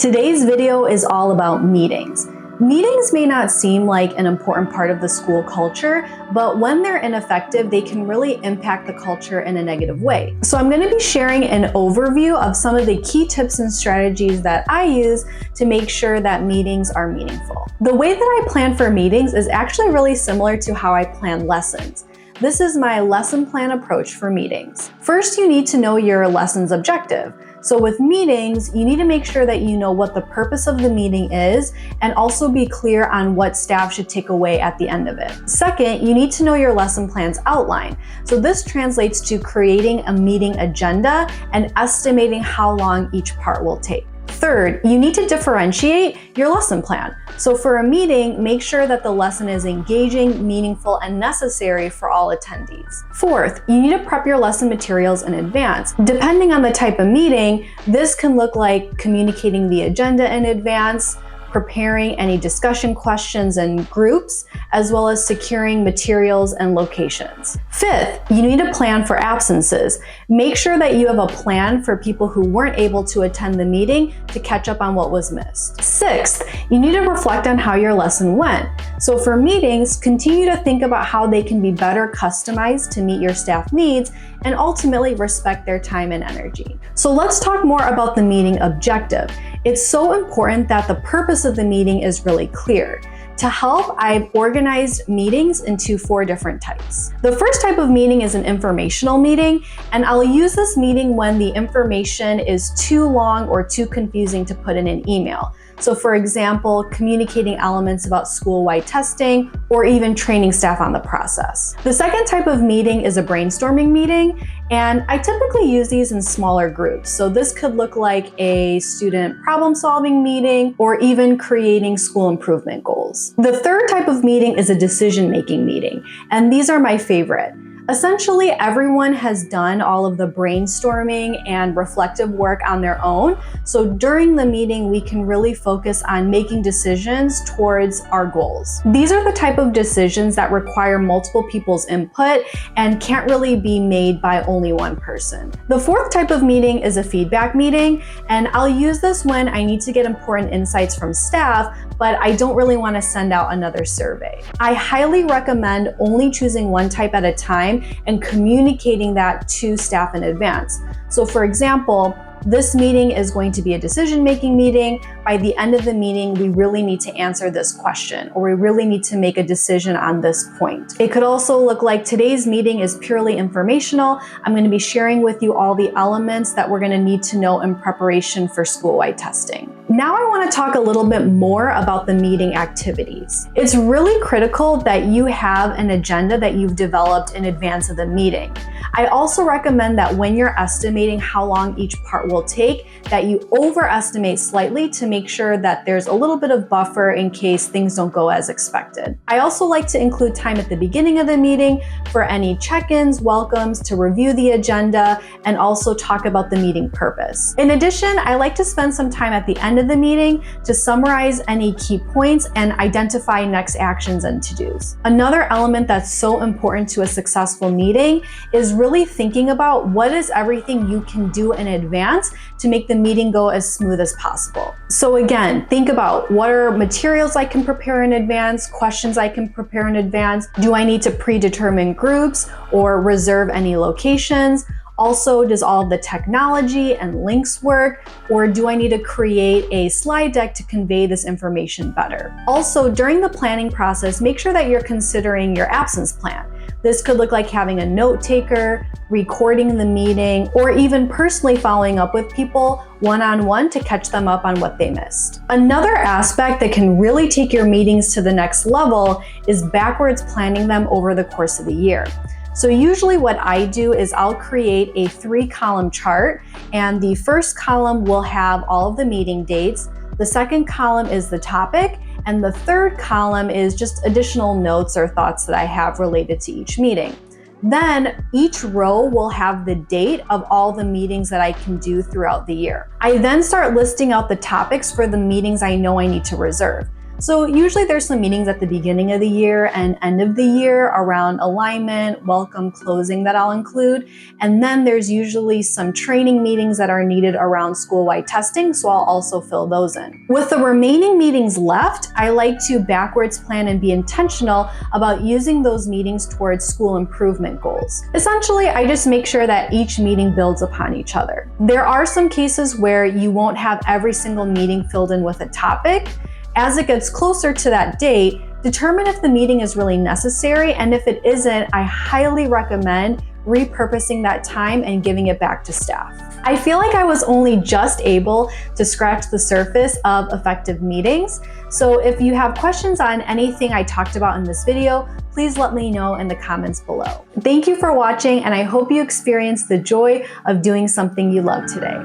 Today's video is all about meetings. Meetings may not seem like an important part of the school culture, but when they're ineffective, they can really impact the culture in a negative way. So I'm going to be sharing an overview of some of the key tips and strategies that I use to make sure that meetings are meaningful. The way that I plan for meetings is actually really similar to how I plan lessons. This is my lesson plan approach for meetings. First, you need to know your lesson's objective. So with meetings, you need to make sure that you know what the purpose of the meeting is and also be clear on what staff should take away at the end of it. Second, you need to know your lesson plan's outline. So this translates to creating a meeting agenda and estimating how long each part will take. Third, you need to differentiate your lesson plan. So for a meeting, make sure that the lesson is engaging, meaningful, and necessary for all attendees. Fourth, you need to prep your lesson materials in advance. Depending on the type of meeting, this can look like communicating the agenda in advance, preparing any discussion questions and groups, as well as securing materials and locations. Fifth, you need a plan for absences. Make sure that you have a plan for people who weren't able to attend the meeting to catch up on what was missed. Sixth, you need to reflect on how your lesson went. So for meetings, continue to think about how they can be better customized to meet your staff needs and ultimately respect their time and energy. So let's talk more about the meeting objective. It's so important that the purpose of the meeting is really clear. To help, I've organized meetings into 4 different types. The first type of meeting is an informational meeting, and I'll use this meeting when the information is too long or too confusing to put in an email. So for example, communicating elements about school-wide testing or even training staff on the process. The second type of meeting is a brainstorming meeting, and I typically use these in smaller groups. So this could look like a student problem-solving meeting or even creating school improvement goals. The third type of meeting is a decision-making meeting, and these are my favorite. Essentially, everyone has done all of the brainstorming and reflective work on their own. So during the meeting, we can really focus on making decisions towards our goals. These are the type of decisions that require multiple people's input and can't really be made by only one person. The fourth type of meeting is a feedback meeting, and I'll use this when I need to get important insights from staff, but I don't really want to send out another survey. I highly recommend only choosing one type at a time and communicating that to staff in advance. So for example, this meeting is going to be a decision-making meeting. By the end of the meeting, we really need to answer this question, or we really need to make a decision on this point. It could also look like today's meeting is purely informational. I'm going to be sharing with you all the elements that we're going to need to know in preparation for school-wide testing. Now I want to talk a little bit more about the meeting activities. It's really critical that you have an agenda that you've developed in advance of the meeting. I also recommend that when you're estimating how long each part will take, that you overestimate slightly to make sure that there's a little bit of buffer in case things don't go as expected. I also like to include time at the beginning of the meeting for any check-ins, welcomes, to review the agenda, and also talk about the meeting purpose. In addition, I like to spend some time at the end of the meeting to summarize any key points and identify next actions and to-dos. Another element that's so important to a successful meeting is really thinking about what is everything you can do in advance to make the meeting go as smooth as possible. So again, think about what are materials I can prepare in advance, questions I can prepare in advance. Do I need to predetermine groups or reserve any locations? Also, does all of the technology and links work, or do I need to create a slide deck to convey this information better? Also, during the planning process, make sure that you're considering your absence plan. This could look like having a note taker, recording the meeting, or even personally following up with people one-on-one to catch them up on what they missed. Another aspect that can really take your meetings to the next level is backwards planning them over the course of the year. So usually what I do is I'll create a 3-column chart, and the first column will have all of the meeting dates. The second column is the topic, and the third column is just additional notes or thoughts that I have related to each meeting. Then each row will have the date of all the meetings that I can do throughout the year. I then start listing out the topics for the meetings I know I need to reserve. So usually there's some meetings at the beginning of the year and end of the year around alignment, welcome, closing that I'll include. And then there's usually some training meetings that are needed around school-wide testing, so I'll also fill those in. With the remaining meetings left, I like to backwards plan and be intentional about using those meetings towards school improvement goals. Essentially, I just make sure that each meeting builds upon each other. There are some cases where you won't have every single meeting filled in with a topic. As it gets closer to that date, determine if the meeting is really necessary, and if it isn't, I highly recommend repurposing that time and giving it back to staff. I feel like I was only just able to scratch the surface of effective meetings. So if you have questions on anything I talked about in this video, please let me know in the comments below. Thank you for watching, and I hope you experienced the joy of doing something you love today.